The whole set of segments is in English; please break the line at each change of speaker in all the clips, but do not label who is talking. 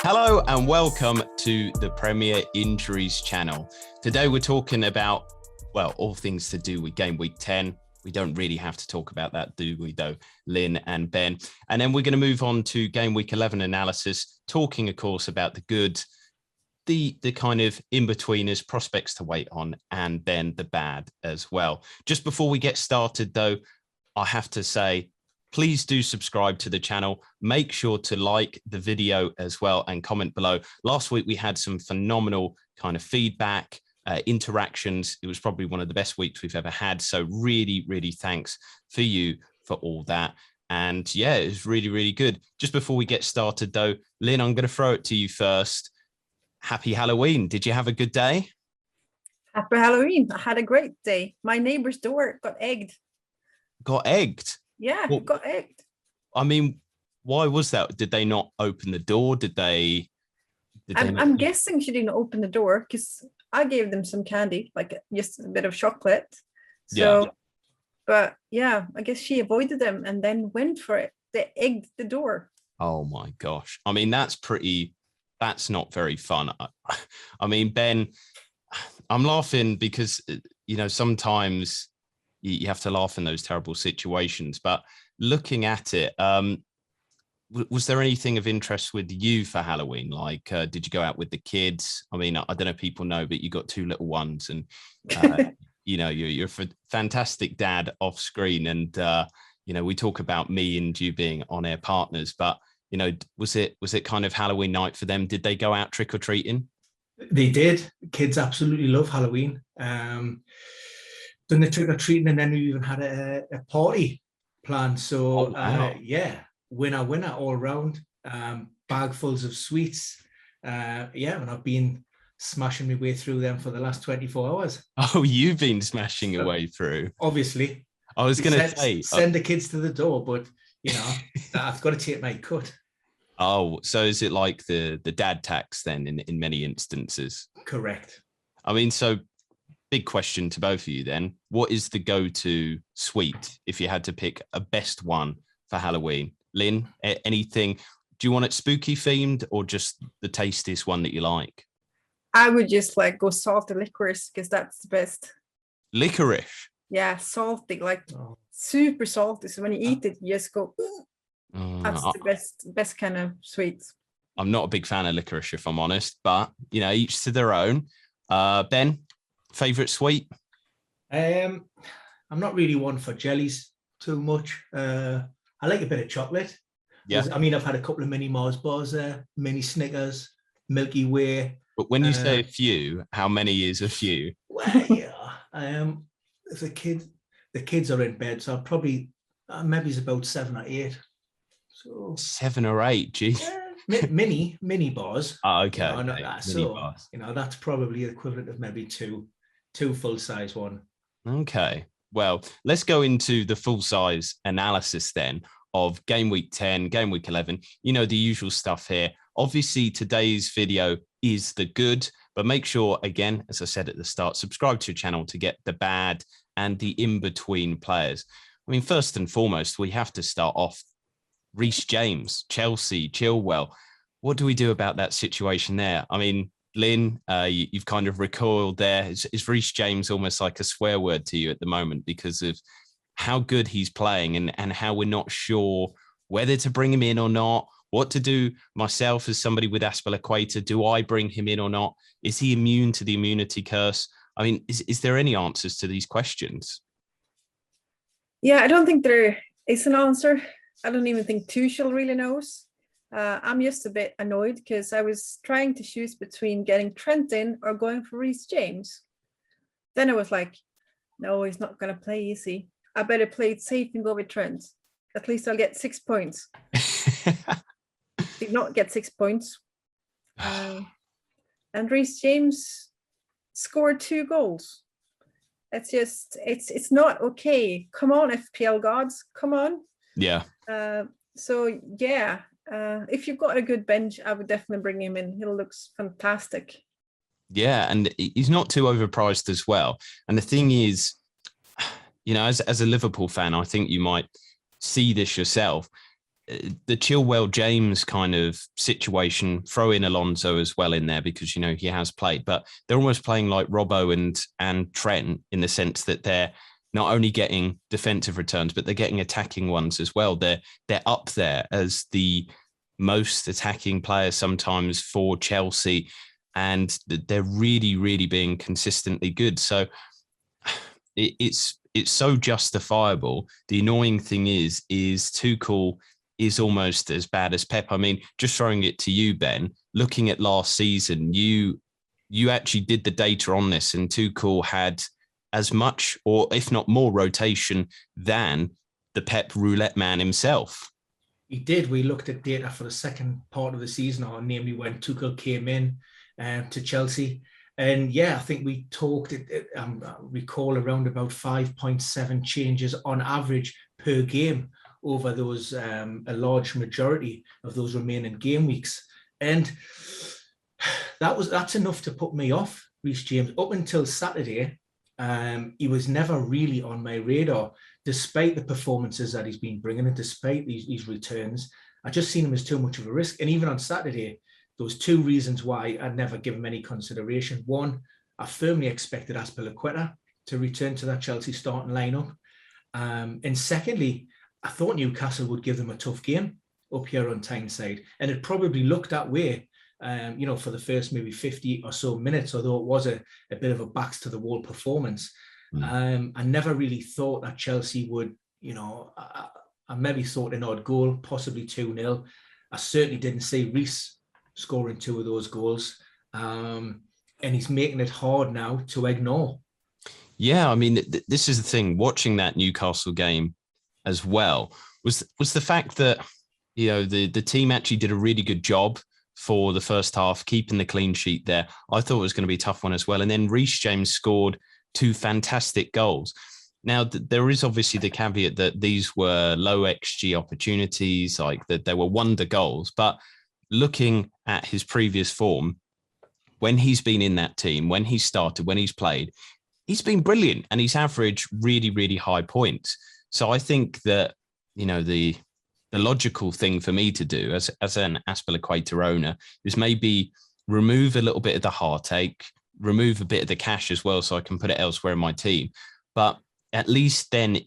Hello and welcome to the Premier Injuries channel. Today we're talking about, well, all things to do with Game Week 10. We don't really have to talk about that, do we, though, Lynn and Ben? And then we're going to move on to Game Week 11 analysis, talking, of course, about the good, the kind of in-betweeners, prospects to wait on, and then the bad as well. Just before we get started, though, I have to say, please do subscribe to the channel. Make sure to like the video as well and comment below. Last week, we had some phenomenal kind of feedback, interactions. It was probably one of the best weeks we've ever had. So really, really thanks for you for all that. And yeah, it was really, really good. Just before we get started, though, Lynn, I'm going to throw it to you first. Happy Halloween. Did you have a good day?
Happy Halloween. I had a great day. My neighbor's door got egged.
Got egged?
Yeah, well, got egged.
I mean, why was that? Did they not open the door? I'm
guessing she didn't open the door because I gave them some candy, like just a bit of chocolate. So, yeah. But yeah, I guess she avoided them and then went for it. They egged the door.
Oh my gosh. I mean, that's not very fun. I mean, Ben, I'm laughing because, you know, sometimes you have to laugh in those terrible situations, but looking at it, was there anything of interest with you for Halloween? Like, did you go out with the kids? I mean, I don't know if people know, but you got two little ones and, you know, you're a fantastic dad off screen. And, you know, we talk about me and you being on-air partners, but, you know, was it kind of Halloween night for them? Did they go out trick-or-treating?
They did. Kids absolutely love Halloween. Done the trick-or-treating, and then we even had a party planned. So,
oh, wow.
Yeah, winner all round. Bagfuls of sweets. Yeah, and I've been smashing my way through them for the last 24 hours.
Oh, you've been smashing your way through.
Obviously.
I was going to say.
Send the kids to the door, but, you know, I've got to take my cut.
Oh, so is it like the dad tax then in many instances?
Correct.
I mean, so big question to both of you then. What is the go-to sweet if you had to pick a best one for Halloween? Lynn, anything? Do you want it spooky themed or just the tastiest one that you like?
I would just like go salty licorice because that's the best.
Licorice?
Yeah, salty, like super salty. So when you eat it, you just go, that's the best kind of sweets.
I'm not a big fan of licorice, if I'm honest, but, you know, each to their own. Ben, favorite sweet?
I'm not really one for jellies too much. I like a bit of chocolate. Yeah. I mean, I've had a couple of mini Mars bars there, mini Snickers, Milky Way.
But when you say a few, how many is a few?
Well, yeah. If the kids are in bed, so I'll probably maybe it's about 7 or 8. So
7 or 8, geez.
Mini bars.
Oh, okay.
You know, so bars. You know, that's probably the equivalent of maybe two full-size one.
Okay. Well, let's go into the full-size analysis then of Game Week 10, Game Week 11. You know, the usual stuff here. Obviously, today's video is the good, but make sure, again, as I said at the start, subscribe to your channel to get the bad and the in-between players. I mean, first and foremost, we have to start off Reece James, Chelsea, Chilwell. What do we do about that situation there? I mean, Lynn, you've kind of recoiled there. Is Reece James almost like a swear word to you at the moment because of how good he's playing and how we're not sure whether to bring him in or not, what to do myself as somebody with Asperlequator? Do I bring him in or not? Is he immune to the immunity curse? I mean, is there any answers to these questions?
Yeah, I don't think there is an answer. I don't even think Tuchel really knows. I'm just a bit annoyed because I was trying to choose between getting Trent in or going for Reece James. Then I was like, no, he's not going to play easy. I better play it safe and go with Trent. At least I'll get 6 points. Did not get 6 points. And Reece James scored 2 goals. It's just, it's not okay. Come on, FPL gods. Come on.
Yeah.
So, yeah. If you've got a good bench, I would definitely bring him in. He looks fantastic.
Yeah, and he's not too overpriced as well. And the thing is, you know, as a Liverpool fan, I think you might see this yourself. the Chilwell James kind of situation, throw in Alonso as well in there because, you know, he has played, but they're almost playing like Robbo and Trent in the sense that they're not only getting defensive returns, but they're getting attacking ones as well. They're up there as the most attacking players sometimes for Chelsea, and they're really, really being consistently good. So it's so justifiable. The annoying thing is Tuchel is almost as bad as Pep. I mean, just throwing it to you, Ben, looking at last season, you actually did the data on this, and Tuchel had as much, or if not more, rotation than the Pep roulette man himself.
He did. We looked at data for the second part of the season, or namely when Tuchel came in to Chelsea. And yeah, I think we talked, recall around about 5.7 changes on average per game over those, a large majority of those remaining game weeks. And that's enough to put me off Reece James. Up until Saturday, he was never really on my radar, despite the performances that he's been bringing and despite these returns. I just seen him as too much of a risk. And even on Saturday, there was two reasons why I'd never given him any consideration. One, I firmly expected Azpilicueta to return to that Chelsea starting lineup. And secondly, I thought Newcastle would give them a tough game up here on Tyneside. And it probably looked that way, for the first maybe 50 or so minutes, although it was a bit of a backs to the wall performance. I never really thought that Chelsea would, I maybe thought an odd goal, possibly 2-0. I certainly didn't see Reece scoring two of those goals. And he's making it hard now to ignore.
Yeah, I mean, this is the thing. Watching that Newcastle game as well was the fact that, the team actually did a really good job for the first half, keeping the clean sheet there. I thought it was going to be a tough one as well. And then Reece James scored two fantastic goals. Now, there is obviously the caveat that these were low XG opportunities, like that they were wonder goals. But looking at his previous form, when he's been in that team, when he started, when he's played, he's been brilliant and he's averaged really, really high points. So I think that, the logical thing for me to do as an Azpilicueta owner is maybe remove a little bit of the heartache, remove a bit of the cash as well so I can put it elsewhere in my team. But at least then,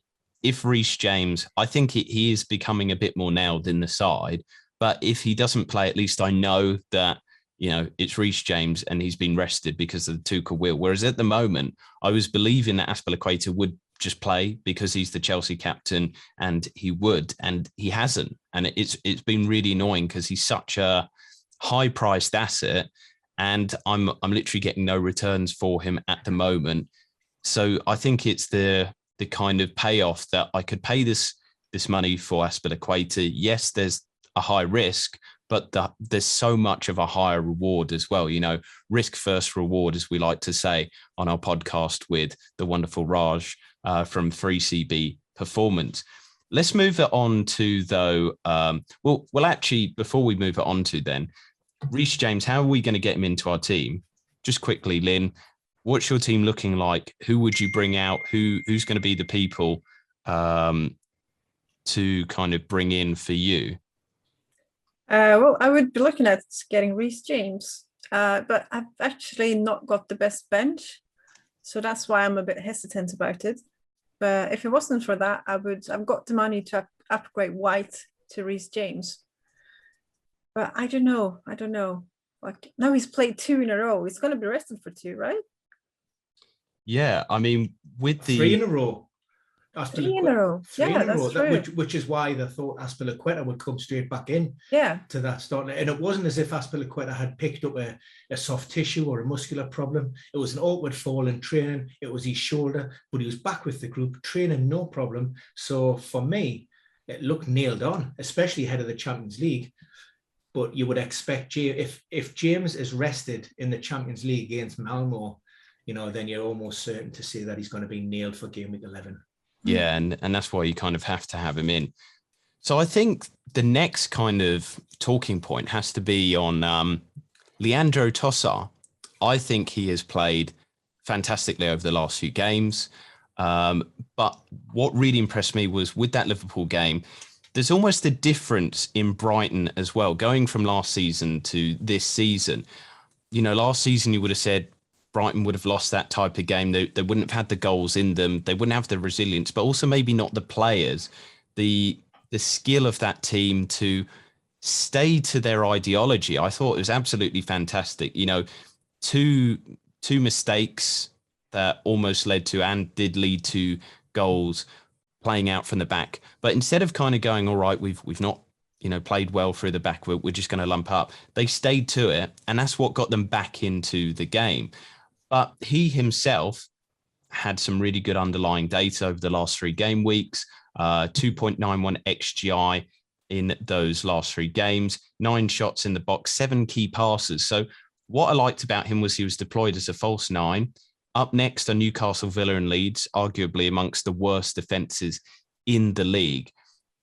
if Reece James, I think he is becoming a bit more nailed in the side, but if he doesn't play, at least I know that, it's Reece James and he's been rested because of the Tuchel will. Whereas at the moment, I was believing that Azpilicueta would just play because he's the Chelsea captain and he would, and he hasn't. And it's been really annoying because he's such a high-priced asset and I'm literally getting no returns for him at the moment. So I think it's the kind of payoff that I could pay this money for Azpilicueta. Yes, there's a high risk, but there's so much of a higher reward as well. Risk first reward, as we like to say on our podcast with the wonderful Raj from 3CB Performance. Let's move it on to, though. Well, actually, before we move it on to then, Reece James, how are we going to get him into our team? Just quickly, Lynn, what's your team looking like? Who would you bring out? Who's going to be the people to kind of bring in for you?
Well, I would be looking at getting Reece James, but I've actually not got the best bench, so that's why I'm a bit hesitant about it. But if it wasn't for that, I've got the money to upgrade White to Reece James. But I don't know. Like, now he's played two in a row. He's going to be rested for two, right?
Yeah, I mean, with the
3 in a row.
Three in a row. Yeah, that's true.
Which is why they thought Azpilicueta would come straight back in to that start. And it wasn't as if Azpilicueta had picked up a soft tissue or a muscular problem. It was an awkward fall in training. It was his shoulder, but he was back with the group, training no problem. So for me, it looked nailed on, especially ahead of the Champions League. But you would expect, if James is rested in the Champions League against Malmo, then you're almost certain to say that he's going to be nailed for game week 11.
Yeah, and that's why you kind of have to have him in. So I think the next kind of talking point has to be on Leandro Trossard. I think he has played fantastically over the last few games. But what really impressed me was with that Liverpool game, there's almost a difference in Brighton as well, going from last season to this season. You know, last season you would have said Brighton would have lost that type of game. They wouldn't have had the goals in them. They wouldn't have the resilience, but also maybe not the players, the skill of that team to stay to their ideology. I thought it was absolutely fantastic. You know, two mistakes that almost led to and did lead to goals playing out from the back. But instead of kind of going, all right, we've not, you know, played well through the back, we're just going to lump up. They stayed to it, and that's what got them back into the game. But he himself had some really good underlying data over the last 3 game weeks, 2.91 XGI in those last 3 games, 9 shots in the box, 7 key passes. So what I liked about him was he was deployed as a false 9. Up next are Newcastle, Villa and Leeds, arguably amongst the worst defences in the league.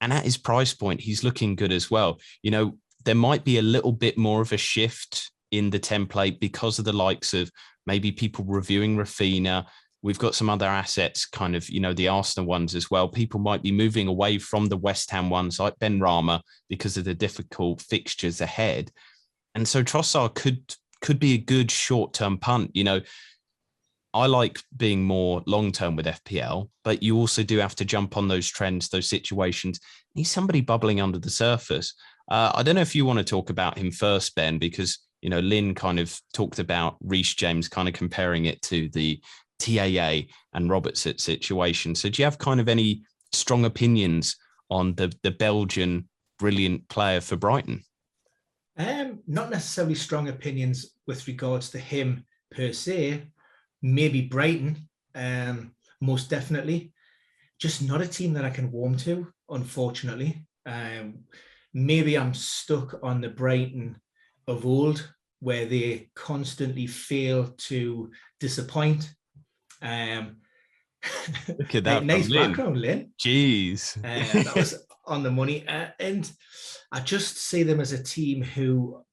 And at his price point, he's looking good as well. You know, there might be a little bit more of a shift in the template because of the likes of maybe people reviewing Rafinha. We've got some other assets, kind of, you know, the Arsenal ones as well. People might be moving away from the West Ham ones like Ben Rama because of the difficult fixtures ahead. And so Trossard could be a good short-term punt. You know, I like being more long-term with FPL, but you also do have to jump on those trends, those situations. He's somebody bubbling under the surface. I don't know if you want to talk about him first, Ben, because, you know, Linn kind of talked about Reece James, kind of comparing it to the TAA and Robertson situation. So do you have kind of any strong opinions on the Belgian brilliant player for Brighton?
Not necessarily strong opinions with regards to him per se. Maybe Brighton, most definitely. Just not a team that I can warm to, unfortunately. Maybe I'm stuck on the Brighton of old, where they constantly fail to disappoint.
Look at that.
Nice background, Linn.
Jeez.
That was on the money. And I just see them as a team who,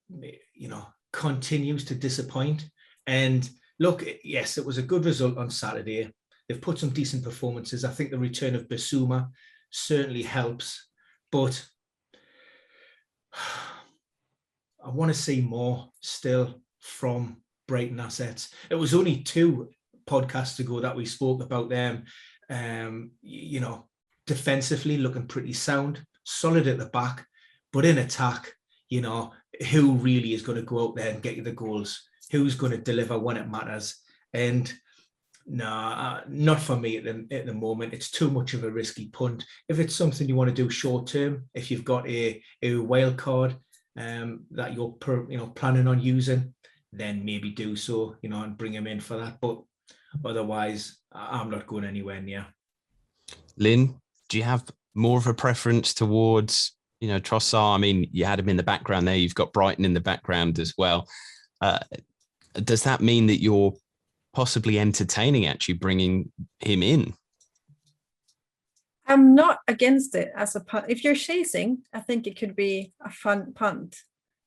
you know, continues to disappoint. And look, yes, it was a good result on Saturday. They've put some decent performances. I think the return of Bissouma certainly helps. But I want to see more still from Brighton assets. It was only 2 podcasts ago that we spoke about them, you know, defensively looking pretty sound, solid at the back, but in attack, you know, who really is going to go out there and get you the goals? Who's going to deliver when it matters? And no, not for me at the moment. It's too much of a risky punt. If it's something you want to do short term, if you've got a wild card that you're planning on using, then maybe do so, you know, and bring him in for that. But otherwise, I'm not going anywhere near.
Linn, do you have more of a preference towards, you know, Trossard? I mean, you had him in the background there. You've got Brighton in the background as well. Does that mean that you're possibly entertaining actually bringing him in?
I'm not against it as a punt. If you're chasing, I think it could be a fun punt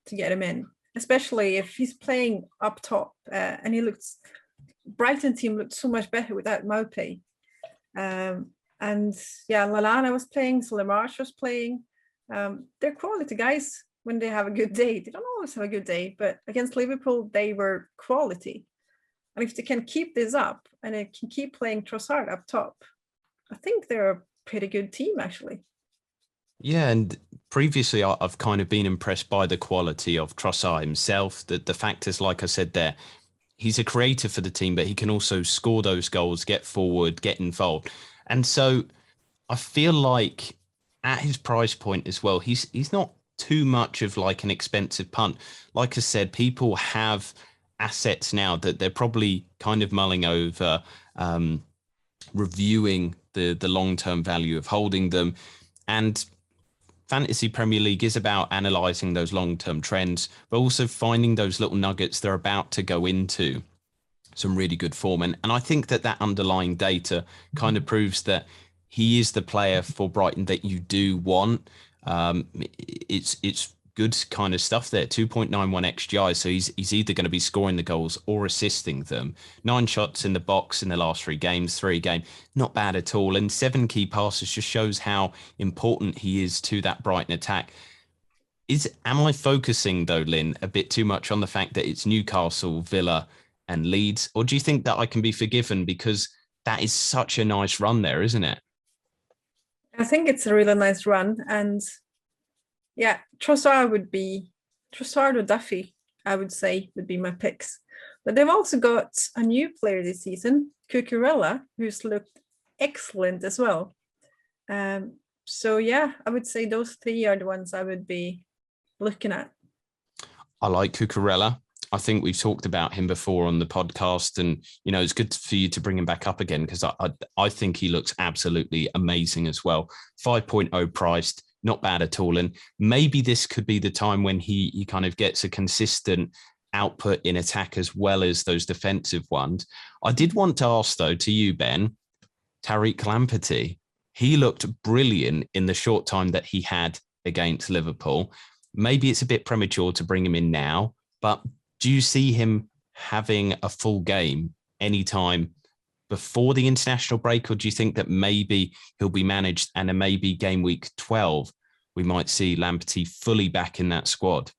to get him in, especially if he's playing up top and Brighton team looked so much better without Maupay. And yeah, Lallana was playing, Solmarsh was playing. They're quality guys when they have a good day. They don't always have a good day, but against Liverpool, they were quality. And if they can keep this up and they can keep playing Trossard up top, I think they're a pretty good team, actually.
Yeah, and previously I've kind of been impressed by the quality of Trossard himself. The fact is, like I said there, he's a creator for the team, but he can also score those goals, get forward, get involved. And so I feel like at his price point as well, he's not too much of like an expensive punt. Like I said, people have assets now that they're probably kind of mulling over, reviewing the long-term value of holding them. And Fantasy Premier League is about analysing those long-term trends, but also finding those little nuggets they're about to go into some really good form. And I think that underlying data kind of proves that he is the player for Brighton that you do want. It's good kind of stuff there. 2.91 XGI. So he's either going to be scoring the goals or assisting them. 9 shots in the box in the last 3 games, 3 a game. Not bad at all. And 7 key passes just shows how important he is to that Brighton attack. Am I focusing, though, Lynn, a bit too much on the fact that it's Newcastle, Villa and Leeds? Or do you think that I can be forgiven because that is such a nice run there, isn't it?
I think it's a really nice run. And yeah, Trossard or Duffy, I would say, would be my picks. But they've also got a new player this season, Cucurella, who's looked excellent as well. So yeah, I would say those 3 are the ones I would be looking at.
I like Cucurella. I think we've talked about him before on the podcast, and it's good for you to bring him back up again because I think he looks absolutely amazing as well. 5.0 priced, not bad at all. And maybe this could be the time when he kind of gets a consistent output in attack as well as those defensive ones. I did want to ask, though, to you, Ben, Tariq Lamptey. He looked brilliant in the short time that he had against Liverpool. Maybe it's a bit premature to bring him in now, but do you see him having a full game anytime before the international break, or do you think that maybe he'll be managed and maybe game week 12, we might see Lamptey fully back in that squad?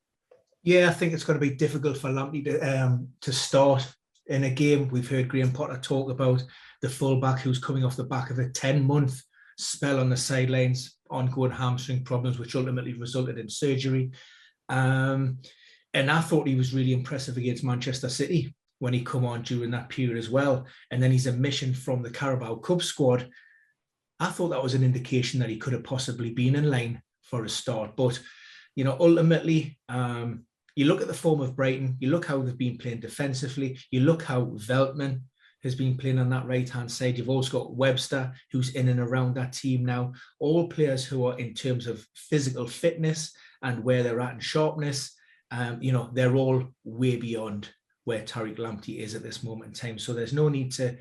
Yeah, I think it's going to be difficult for Lamptey to start in a game. We've heard Graham Potter talk about the fullback who's coming off the back of a 10-month spell on the sidelines, ongoing hamstring problems, which ultimately resulted in surgery. And I thought he was really impressive against Manchester City when he come on during that period as well. And then his omission from the Carabao Cup squad, I thought that was an indication that he could have possibly been in line for a start. But, ultimately, you look at the form of Brighton, you look how they've been playing defensively, you look how Veltman has been playing on that right-hand side. You've also got Webster, who's in and around that team now. All players who are, in terms of physical fitness and where they're at in sharpness, they're all way beyond where Tariq Lamptey is at this moment in time. So there's no need to,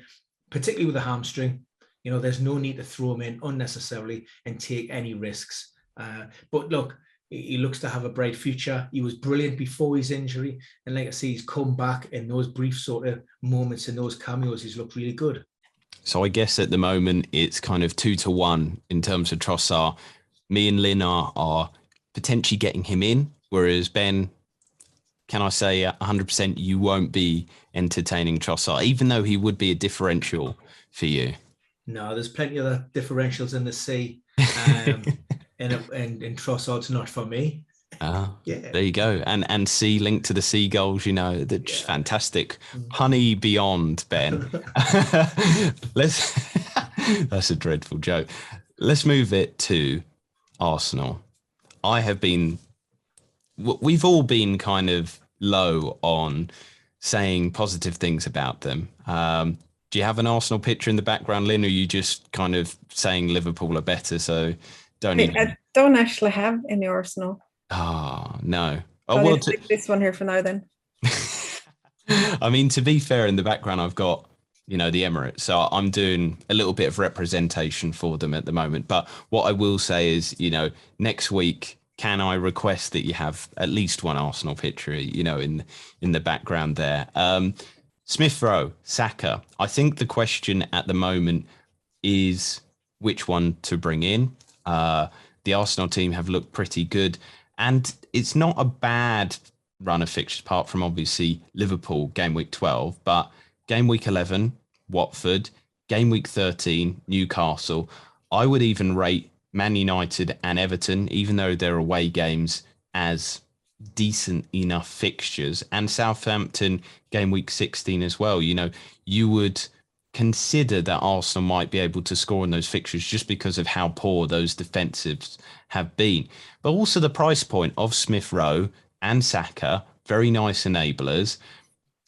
particularly with a hamstring, there's no need to throw him in unnecessarily and take any risks. But look, he looks to have a bright future. He was brilliant before his injury. And like I say, he's come back in those brief sort of moments and those cameos. He's looked really good.
So I guess at the moment, it's kind of 2-1 in terms of Trossard. Me and Lynn are potentially getting him in, whereas Ben, can I say 100% you won't be entertaining Trossard, even though he would be a differential for you?
No, there's plenty of other differentials in the sea. And Trossard's not for me.
Yeah. There you go. And C linked to the seagulls, they're just fantastic. Honey beyond, Ben. That's a dreadful joke. Let's move it to Arsenal. We've all been kind of low on saying positive things about them. Do you have an Arsenal picture in the background, Lynn, or are you just kind of saying Liverpool are better, so I
don't actually have any Arsenal.
No.
I'll take this one here for now then.
I mean, to be fair, in the background, I've got, the Emirates. So I'm doing a little bit of representation for them at the moment. But what I will say is, next week, can I request that you have at least one Arsenal picture, in the background there? Smith Rowe, Saka. I think the question at the moment is which one to bring in. The Arsenal team have looked pretty good, and it's not a bad run of fixtures apart from obviously Liverpool game week 12, but game week 11, Watford, game week 13, Newcastle. I would even rate Man United and Everton, even though they're away games, as decent enough fixtures, and Southampton game week 16 as well. You would consider that Arsenal might be able to score in those fixtures just because of how poor those defensives have been. But also the price point of Smith Rowe and Saka, very nice enablers.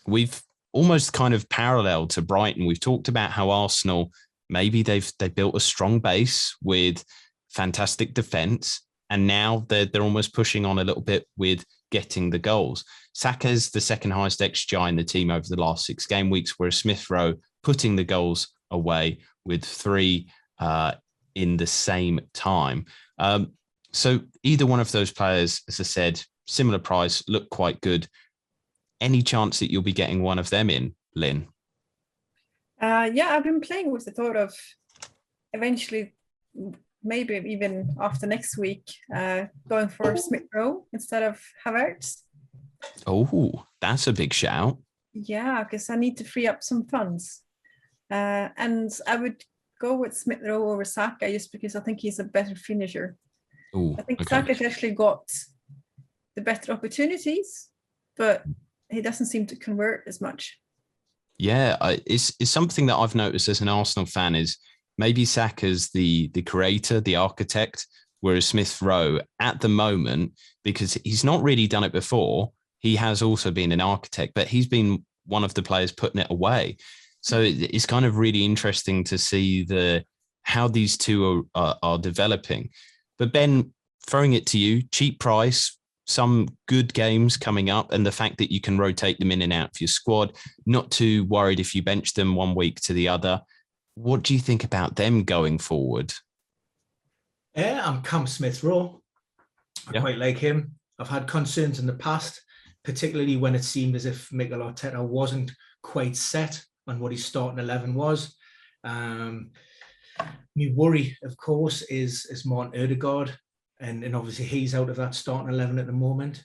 We've almost kind of parallel to Brighton. We've talked about how Arsenal, maybe they've built a strong base with fantastic defense, and now they're almost pushing on a little bit with getting the goals. Saka's the second highest XGI in the team over the last 6 game weeks, whereas Smith Rowe putting the goals away with 3 in the same time. So either one of those players, as I said, similar price, look quite good. Any chance that you'll be getting one of them in, Lynn?
Yeah, I've been playing with the thought of eventually, maybe even after next week, going for Smith Rowe instead of Havertz.
Oh, that's a big shout.
Yeah, because I need to free up some funds. And I would go with Smith Rowe over Saka just because I think he's a better finisher.
Ooh,
I think
okay.
Saka's actually got the better opportunities, but he doesn't seem to convert as much.
Yeah, it's something that I've noticed as an Arsenal fan is maybe Saka's the creator, the architect, whereas Smith Rowe at the moment, because he's not really done it before, he has also been an architect, but he's been one of the players putting it away. So it's kind of really interesting to see how these two are developing. But Ben, throwing it to you, cheap price, some good games coming up, and the fact that you can rotate them in and out of your squad, not too worried if you bench them one week to the other. What do you think about them going forward?
Yeah, I'm Cam Smith Rowe. I quite like him. I've had concerns in the past, particularly when it seemed as if Mikel Arteta wasn't quite set on what his starting 11 was. My worry, of course, is Martin Ødegaard, and obviously he's out of that starting 11 at the moment.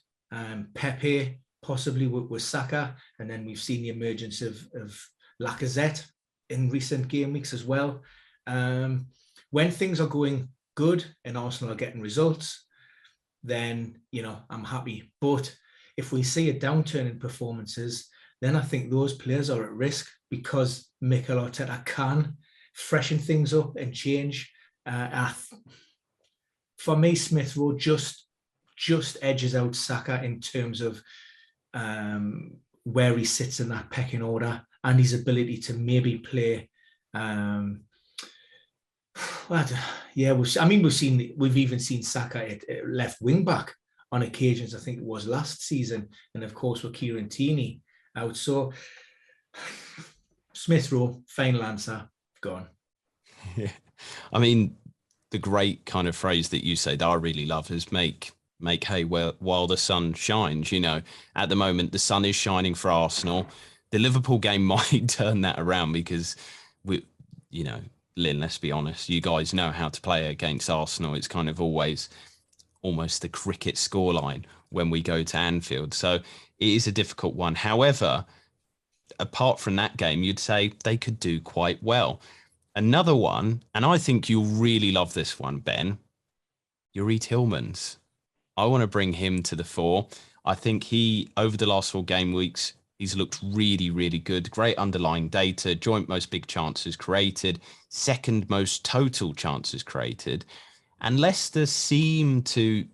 Pepe possibly with Saka, and then we've seen the emergence of Lacazette in recent game weeks as well. When things are going good and Arsenal are getting results, then I'm happy. But if we see a downturn in performances, then I think those players are at risk because Mikel Arteta can freshen things up and change. For me, Smith Rowe just edges out Saka in terms of where he sits in that pecking order and his ability to maybe play. We've even seen Saka at left wing back on occasions. I think it was last season, and of course with Kieran Tierney out. So Smith Rowe, final answer, gone.
Yeah, I mean, the great kind of phrase that you say that I really love is make hay while the sun shines. At the moment, the sun is shining for Arsenal. The Liverpool game might turn that around because Lynn, let's be honest, you guys know how to play against Arsenal. It's kind of always almost the cricket scoreline when we go to Anfield. So it is a difficult one. However, apart from that game, you'd say they could do quite well. Another one, and I think you'll really love this one, Ben, Youri Tillmans. I want to bring him to the fore. I think he, over the last 4 game weeks, he's looked really, really good. Great underlying data, joint most big chances created, second most total chances created. And Leicester seem to,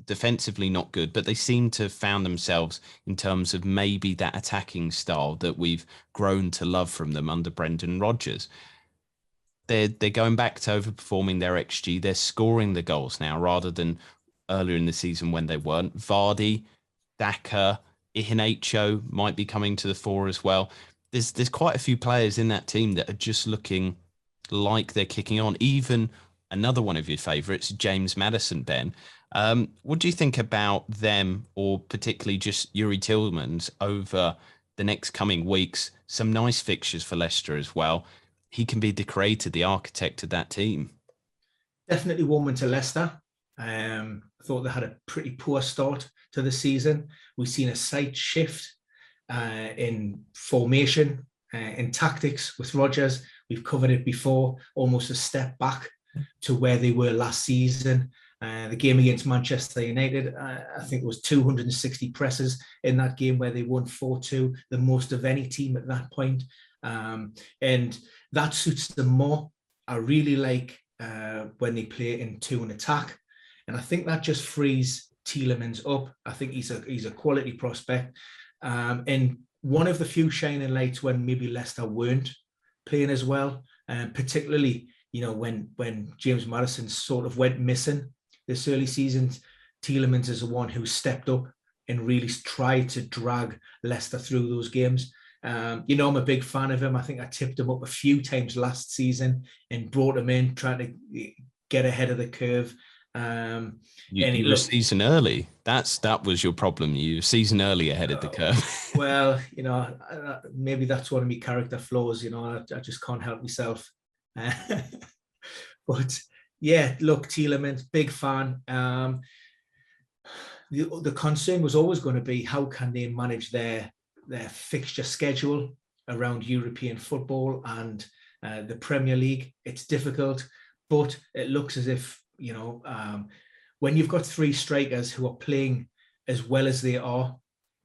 defensively not good, but they seem to have found themselves in terms of maybe that attacking style that we've grown to love from them under Brendan Rodgers. They're going back to overperforming their XG. They're scoring the goals now rather than earlier in the season when they weren't. Vardy, Daka, Iheanacho might be coming to the fore as well. There's quite a few players in that team that are just looking like they're kicking on. Even another one of your favourites, James Maddison, Ben. What do you think about them, or particularly just Youri Tillmans over the next coming weeks? Some nice fixtures for Leicester as well. He can be the creator, the architect of that team.
Definitely warming to Leicester. I thought they had a pretty poor start to the season. We've seen a slight shift in formation, in tactics with Rodgers. We've covered it before, almost a step back to where they were last season. The game against Manchester United, I think it was 260 presses in that game where they won 4-2, the most of any team at that point. And that suits them more. I really like when they play in 2 in attack. And I think that just frees Tielemans up. I think he's a quality prospect. And one of the few shining lights when maybe Leicester weren't playing as well, particularly, when James Maddison sort of went missing this early season, Tielemans is the one who stepped up and really tried to drag Leicester through those games. I'm a big fan of him. I think I tipped him up a few times last season and brought him in, trying to get ahead of the curve.
You were a season early. That was your problem. You were a season early ahead of the curve.
Well, maybe that's one of my character flaws. I just can't help myself. But yeah, look, Tielemans, big fan. The concern was always going to be how can they manage their fixture schedule around European football and the Premier League. It's difficult, but it looks as if, when you've got three strikers who are playing as well as they are,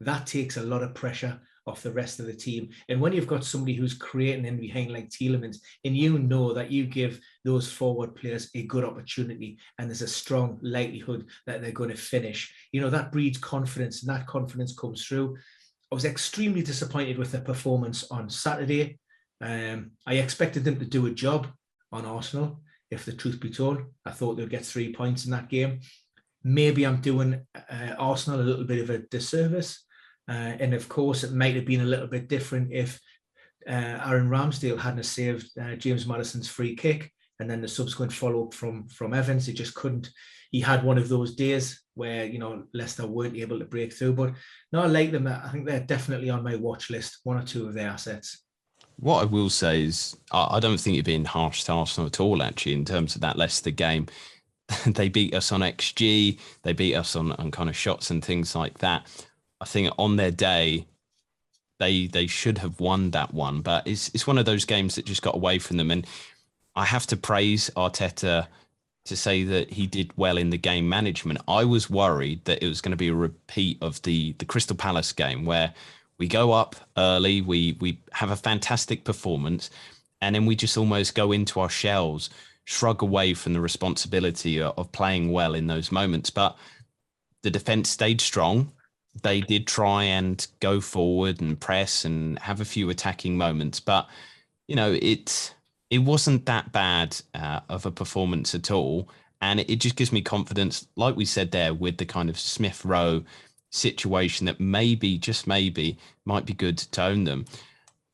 that takes a lot of pressure off the rest of the team. And when you've got somebody who's creating in behind like Tielemans, and you know that you give those forward players a good opportunity and there's a strong likelihood that they're going to finish, that breeds confidence, and that confidence comes through. I was extremely disappointed with their performance on Saturday. I expected them to do a job on Arsenal, if the truth be told. I thought they'd get 3 points in that game. Maybe I'm doing Arsenal a little bit of a disservice. And of course, it might have been a little bit different if Aaron Ramsdale hadn't saved James Maddison's free kick, and then the subsequent follow-up from Evans. He just couldn't. He had one of those days where, Leicester weren't able to break through. But no, I like them. I think they're definitely on my watch list, one or two of their assets.
What I will say is I don't think you're being harsh to Arsenal at all, actually, in terms of that Leicester game. They beat us on XG. They beat us on kind of shots and things like that. I think on their day, they should have won that one, but it's one of those games that just got away from them. And I have to praise Arteta to say that he did well in the game management. I was worried that it was going to be a repeat of the Crystal Palace game where we go up early, we have a fantastic performance, and then we just almost go into our shells, shrug away from the responsibility of playing well in those moments. But the defence stayed strong. They did try and go forward and press and have a few attacking moments, but it wasn't that bad of a performance at all, and it just gives me confidence, like we said there, with the kind of Smith Rowe situation, that maybe, just maybe, might be good to own them.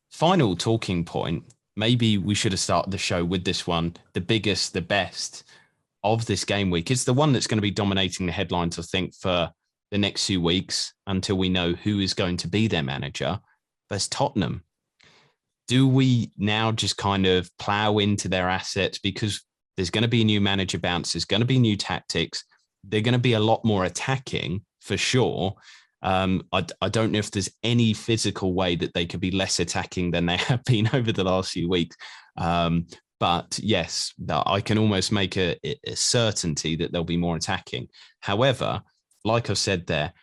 Final talking point. Maybe we should have started the show with this one. The biggest, the best of this game week. It's the one that's going to be dominating the headlines, I think, for the next few weeks until we know who is going to be their manager. There's Tottenham. Do we now just kind of plow into their assets because there's going to be a new manager bounce, there's going to be new tactics, they're going to be a lot more attacking for sure. I don't know if there's any physical way that they could be less attacking than they have been over the last few weeks. But yes, I can almost make a certainty that they'll be more attacking. However, like I've said there,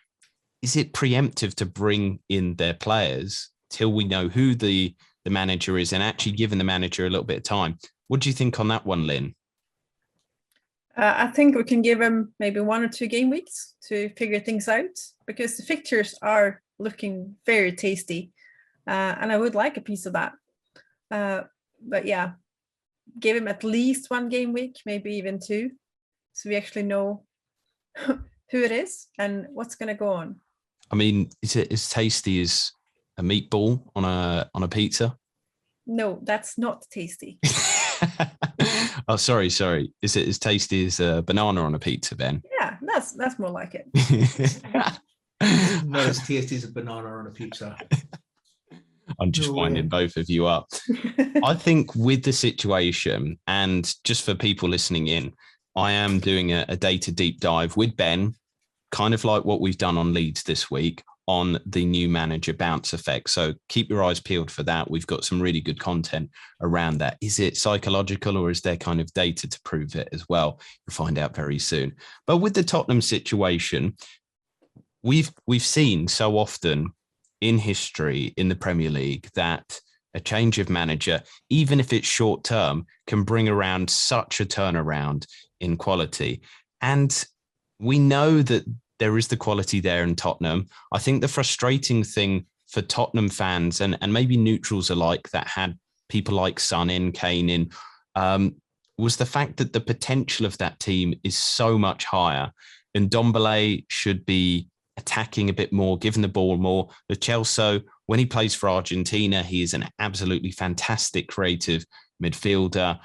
is it preemptive to bring in their players till we know who the manager is and actually giving the manager a little bit of time? What do you think on that one, Lynn?
I think we can give them maybe 1 or 2 game weeks to figure things out, because the fixtures are looking very tasty. And I would like a piece of that. But yeah, give him at least 1 game week, maybe even 2, so we actually know who it is and what's going to go on.
I mean, is it as tasty as a meatball on a pizza?
No, that's not tasty.
Oh, sorry. Is it as tasty as a banana on a pizza, Ben?
Yeah, that's more like it.
Not as tasty as a banana on a pizza.
I'm just winding both of you up. I think with the situation, and just for people listening in, I am doing a data deep dive with Ben, kind of like what we've done on Leeds this week, on the new manager bounce effect. So keep your eyes peeled for that. We've got some really good content around that. Is it psychological or is there kind of data to prove it as well? You'll find out very soon. But with the Tottenham situation, we've seen so often in history in the Premier League that a change of manager, even if it's short term, can bring around such a turnaround in quality. And we know that there is the quality there in Tottenham. I think the frustrating thing for Tottenham fans and maybe neutrals alike that had people like Son in, Kane in, was the fact that the potential of that team is so much higher. And Ndombele should be attacking a bit more, giving the ball more. Lo Celso, when he plays for Argentina, he is an absolutely fantastic creative midfielder.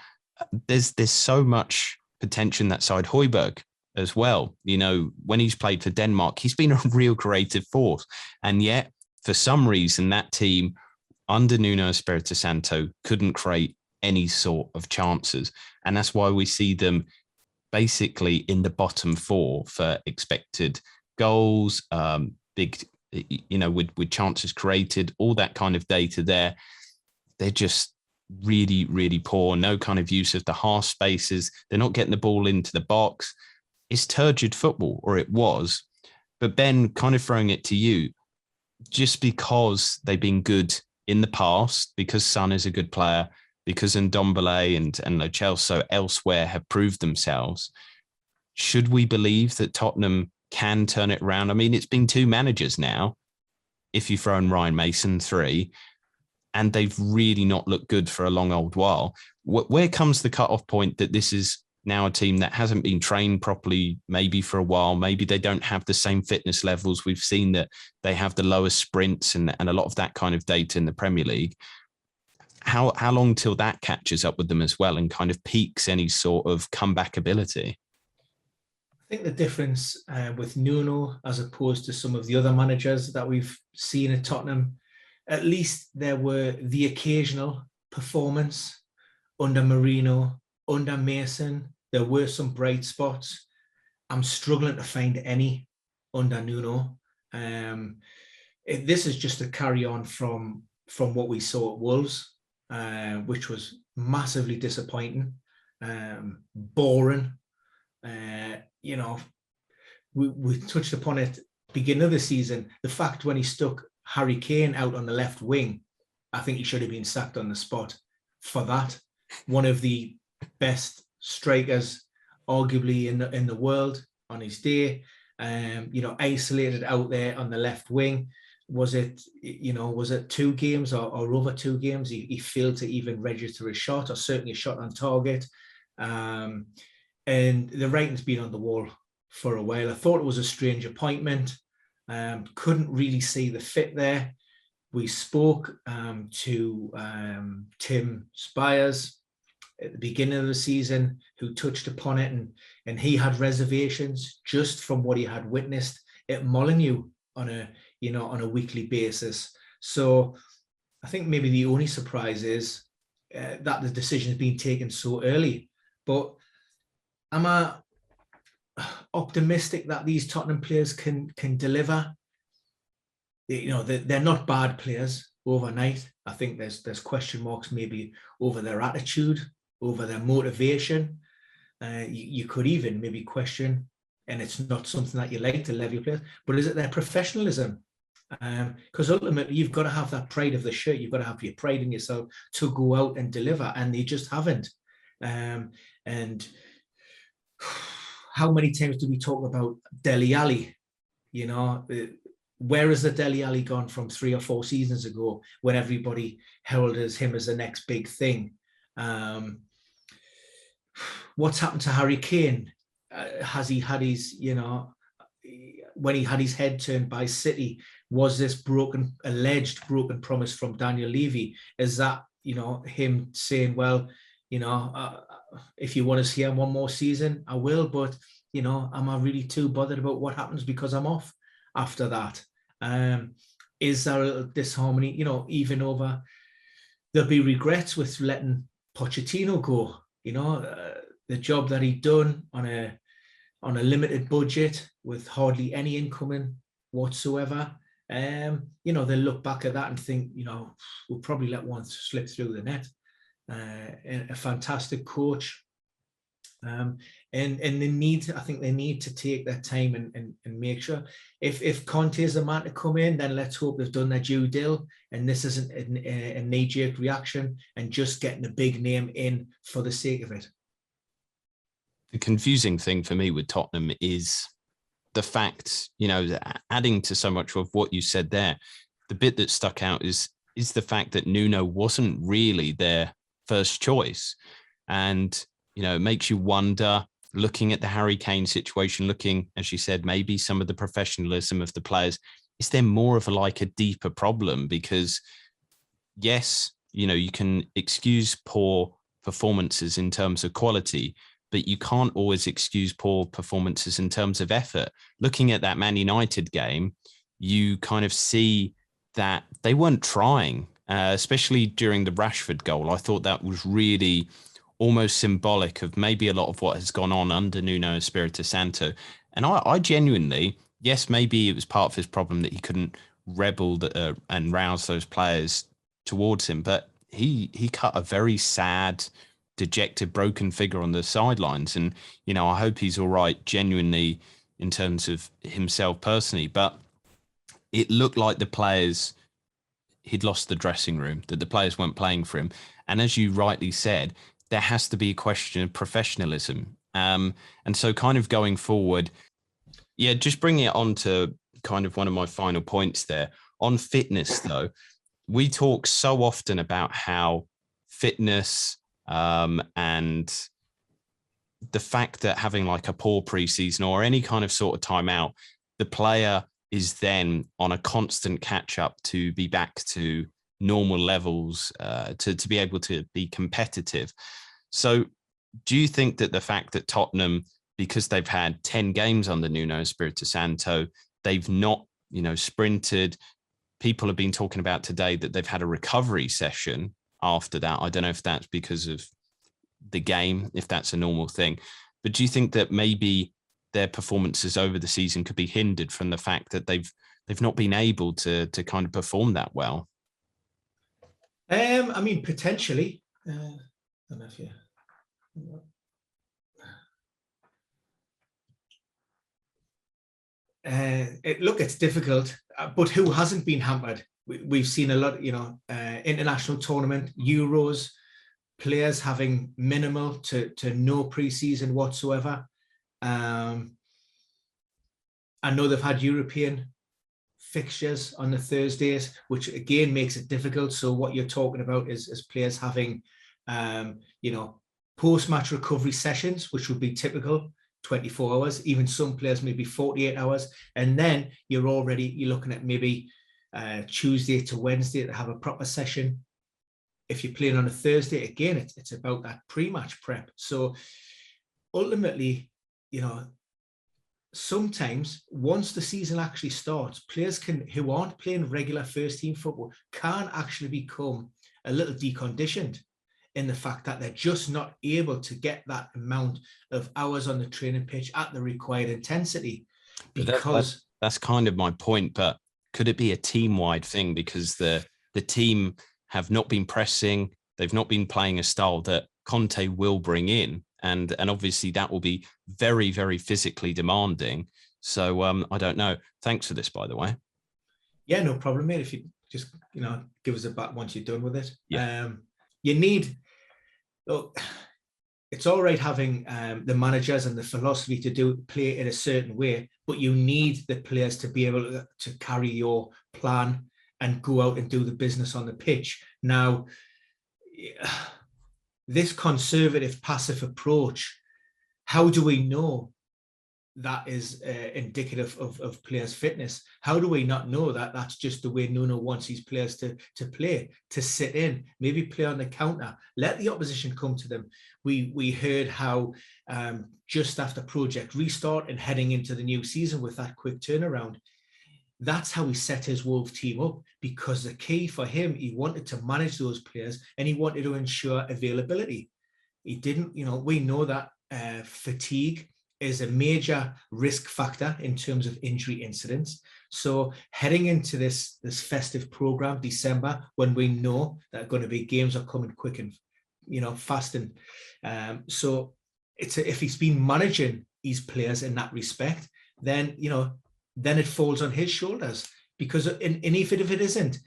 There's so much potential in that side. Højbjerg, as well. You know, when he's played for Denmark, he's been a real creative force. And yet, for some reason, that team under Nuno Espirito Santo couldn't create any sort of chances. And that's why we see them basically in the bottom four for expected goals, big, you know, with chances created, all that kind of data there. They're just really, really poor. No kind of use of the half spaces. They're not getting the ball into the box. It's turgid football, or it was. But Ben, kind of throwing it to you, just because they've been good in the past, because Son is a good player, because Ndombele and Lo Celso elsewhere have proved themselves, should we believe that Tottenham can turn it around? I mean, it's been 2 managers now, if you throw in Ryan Mason, 3, and they've really not looked good for a long old while. Where comes the cut-off point that this is now a team that hasn't been trained properly, maybe for a while? Maybe they don't have the same fitness levels. We've seen that they have the lowest sprints and a lot of that kind of data in the Premier League. How long till that catches up with them as well and kind of peaks any sort of comeback ability?
I think the difference with Nuno, as opposed to some of the other managers that we've seen at Tottenham, at least there were the occasional performance under Mourinho, under Mason. There were some bright spots. I'm struggling to find any under Nuno. This is just a carry on from what we saw at Wolves, which was massively disappointing, boring. You know, we touched upon it beginning of the season. The fact when he stuck Harry Kane out on the left wing, I think he should have been sacked on the spot for that. One of the best strikers, arguably in the world on his day. You know, isolated out there on the left wing. Was it 2 games or over 2 games? He failed to even register a shot, or certainly a shot on target. And the writing's been on the wall for a while. I thought it was a strange appointment. Couldn't really see the fit there. We spoke to Tim Spires at the beginning of the season, who touched upon it, and he had reservations just from what he had witnessed at Molineux on a weekly basis. So I think maybe the only surprise is that the decision has been taken so early. But am I optimistic that these Tottenham players can deliver? You know, they're not bad players overnight. I think there's question marks maybe over their attitude, over their motivation. You could even maybe question, and it's not something that you like to level your players, but is it their professionalism? Because ultimately you've got to have that pride of the shirt. You've got to have your pride in yourself to go out and deliver, and they just haven't. And how many times do we talk about Dele Alli? You know, where has the Dele Alli gone from 3 or 4 seasons ago when everybody heralded him as the next big thing? What's happened to Harry Kane? Has he had his, when he had his head turned by City, was this alleged broken promise from Daniel Levy? Is that, him saying, well, if you want to see him one more season, I will, but, am I really too bothered about what happens because I'm off after that? Is there a disharmony, even over, there'll be regrets with letting Pochettino go, the job that he'd done on a limited budget with hardly any incoming whatsoever. They'll look back at that and think, we'll probably let one slip through the net. A fantastic coach. And they need to take their time and make sure if Conte is the man to come in, then let's hope they've done their due dil and this isn't a knee-jerk reaction and just getting a big name in for the sake of it.
The confusing thing for me with Tottenham is the fact, adding to so much of what you said there, the bit that stuck out is the fact that Nuno wasn't really their first choice. And, it makes you wonder, looking at the Harry Kane situation, looking, as you said, maybe some of the professionalism of the players, is there more of a deeper problem? Because yes, you can excuse poor performances in terms of quality, but you can't always excuse poor performances in terms of effort. Looking at that Man United game, you kind of see that they weren't trying, especially during the Rashford goal. I thought that was really almost symbolic of maybe a lot of what has gone on under Nuno Espirito Santo. And I genuinely, yes, maybe it was part of his problem that he couldn't rebel and rouse those players towards him, but he cut a very sad, dejected, broken figure on the sidelines. And, you know, I hope he's all right genuinely in terms of himself personally, but it looked like the players, he'd lost the dressing room, that the players weren't playing for him. And as you rightly said, there has to be a question of professionalism. And so kind of going forward, yeah, just bringing it on to kind of one of my final points there. On fitness, though, we talk so often about how fitness and the fact that having like a poor preseason or any kind of sort of timeout, the player is then on a constant catch up to be back to normal levels, to be able to be competitive. So do you think that the fact that Tottenham, because they've had 10 games under Nuno Espirito Santo, they've not, you know, sprinted? People have been talking about today that they've had a recovery session after that. I don't know if that's because of the game, if that's a normal thing. But do you think that maybe their performances over the season could be hindered from the fact that they've not been able to kind of perform that well?
I mean, potentially. I don't know if you... Look, it's difficult, but who hasn't been hampered? We've seen a lot, you know, international tournament, Euros, players having minimal to no preseason whatsoever. I know they've had European fixtures on the Thursdays, which again makes it difficult. So what you're talking about is players having, you know, post-match recovery sessions, which would be typical 24 hours, even some players maybe 48 hours. And then you're looking at maybe Tuesday to Wednesday to have a proper session. If you're playing on a Thursday, again, it's about that pre-match prep. So ultimately, you know, sometimes once the season actually starts, players who aren't playing regular first team football can actually become a little deconditioned in the fact that they're just not able to get that amount of hours on the training pitch at the required intensity. Because
that's kind of my point, but could it be a team-wide thing? Because the team have not been pressing, they've not been playing a style that Conte will bring in. And obviously that will be very, very physically demanding. So I don't know. Thanks for this, by the way.
Yeah, no problem, mate. If you just, you know, give us a back once you're done with it.
Yeah.
You need, look, it's all right having the managers and the philosophy to play in a certain way, but you need the players to be able to carry your plan and go out and do the business on the pitch. Now, this conservative, passive approach, how do we know that is indicative of players' fitness? How do we not know that that's just the way Nuno wants his players to play, to sit in, maybe play on the counter, let the opposition come to them? We heard how just after Project Restart and heading into the new season with that quick turnaround, that's how he set his Wolves team up, because the key for him, he wanted to manage those players and he wanted to ensure availability. He didn't, you know, we know that fatigue is a major risk factor in terms of injury incidents. So heading into this festive program, December, when we know that going to be games are coming quick and, you know, fast. And so if he's been managing his players in that respect, then, you know, then it falls on his shoulders, because and if it isn't,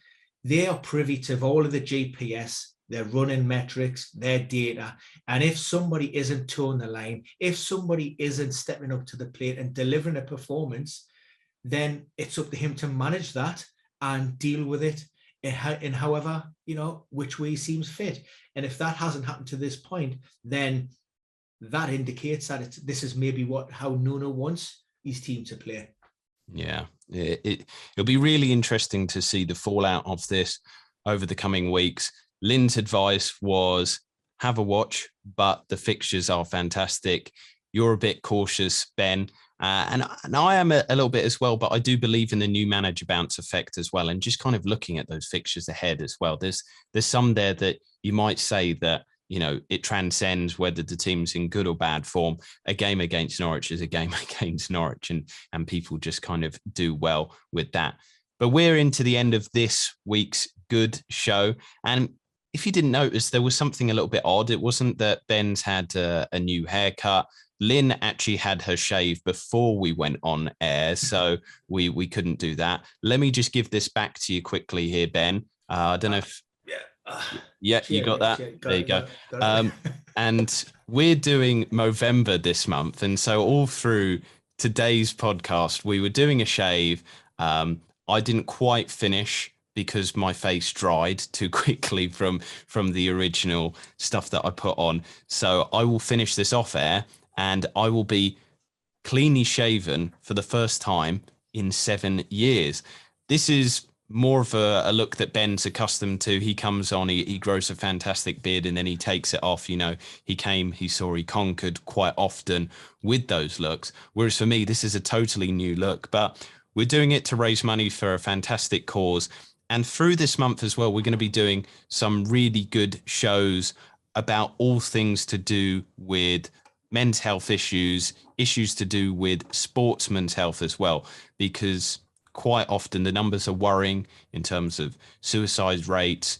they are privy to all of the GPS, their running metrics, their data. And if somebody isn't toeing the line, if somebody isn't stepping up to the plate and delivering a performance, then it's up to him to manage that and deal with it in however, you know, which way seems fit. And if that hasn't happened to this point, then that indicates that this is maybe how Nuno wants his team to play.
Yeah, it'll be really interesting to see the fallout of this over the coming weeks. Linn's advice was have a watch, but the fixtures are fantastic. You're a bit cautious, Ben. And I am a little bit as well, but I do believe in the new manager bounce effect as well. And just kind of looking at those fixtures ahead as well, there's some there that you might say that, you know, it transcends whether the team's in good or bad form. A game against Norwich is a game against Norwich, and people just kind of do well with that. But we're into the end of this week's good show. And if you didn't notice, there was something a little bit odd. It wasn't that Ben's had a new haircut. Lynn actually had her shave before we went on air, so we couldn't do that. Let me just give this back to you quickly here, Ben. I don't know if... Yeah, you got that? There you go. And we're doing Movember this month. And so all through today's podcast, we were doing a shave. I didn't quite finish because my face dried too quickly from the original stuff that I put on. So I will finish this off air, and I will be cleanly shaven for the first time in 7 years. This is more of a look that Ben's accustomed to. He comes on, he grows a fantastic beard, and then he takes it off. You know, he saw, he conquered quite often with those looks. Whereas for me, this is a totally new look, but we're doing it to raise money for a fantastic cause. And through this month as well, we're going to be doing some really good shows about all things to do with men's health issues to do with sportsmen's health as well, because quite often the numbers are worrying in terms of suicide rates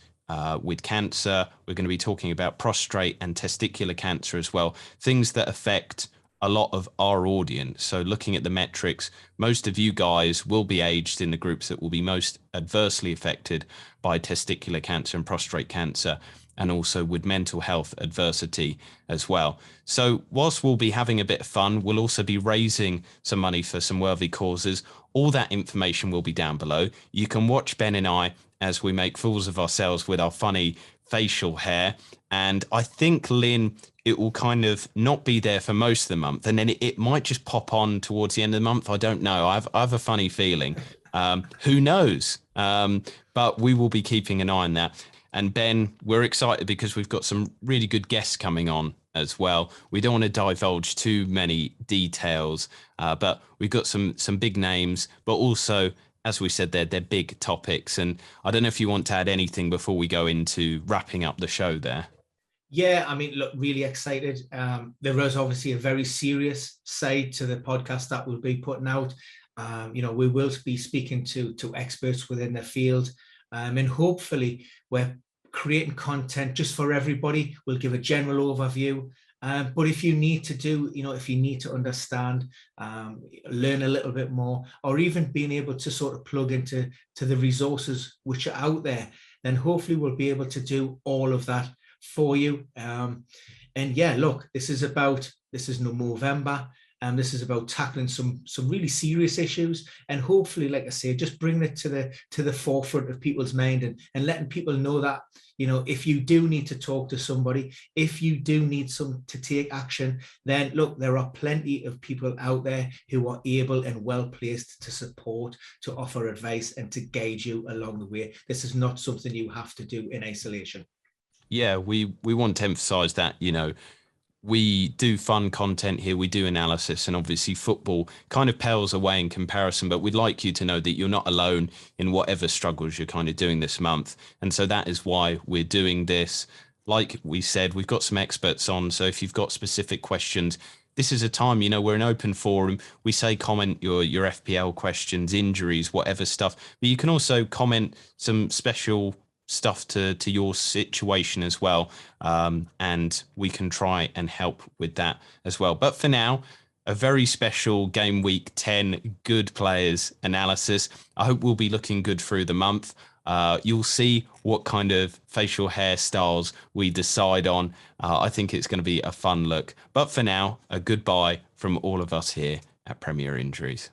with cancer. We're going to be talking about prostate and testicular cancer as well, things that affect a lot of our audience. So looking at the metrics, most of you guys will be aged in the groups that will be most adversely affected by testicular cancer and prostate cancer, and also with mental health adversity as well. So whilst we'll be having a bit of fun, we'll also be raising some money for some worthy causes. All that information will be down below. You can watch Ben and I as we make fools of ourselves with our funny facial hair. And I think, Lynn, it will kind of not be there for most of the month, and then it might just pop on towards the end of the month. I don't know. I have a funny feeling. Who knows? But we will be keeping an eye on that. And Ben, we're excited because we've got some really good guests coming on as well. We don't want to divulge too many details, but we've got some big names, but also, as we said, they're big topics. And I don't know if you want to add anything before we go into wrapping up the show there.
Yeah, I mean, look, really excited. There is obviously a very serious side to the podcast that we'll be putting out. You know, we will be speaking to experts within the field, and hopefully we're creating content just for everybody. We'll give a general overview. But if you need to understand, learn a little bit more, or even being able to sort of plug into the resources which are out there, then hopefully we'll be able to do all of that for you. And yeah, look, this is no Movember. This is about tackling some really serious issues, and hopefully, like I say, just bringing it to the forefront of people's mind, and letting people know that, you know, if you do need to talk to somebody, if you do need to take action, then look, there are plenty of people out there who are able and well placed to support, to offer advice, and to guide you along the way. This is not something you have to do in isolation.
Yeah, we want to emphasize that, you know, we do fun content here, we do analysis, and obviously football kind of pales away in comparison, but we'd like you to know that you're not alone in whatever struggles you're kind of doing this month. And so that is why we're doing this. Like we said, we've got some experts on, so if you've got specific questions, this is a time, you know, we're an open forum. We say comment your FPL questions, injuries, whatever stuff, but you can also comment some special stuff to your situation as well, and we can try and help with that as well. But for now, a very special game week 10 good players analysis. I hope we'll be looking good through the month. You'll see what kind of facial hairstyles we decide on. I think it's going to be a fun look. But for now, a goodbye from all of us here at Premier Injuries.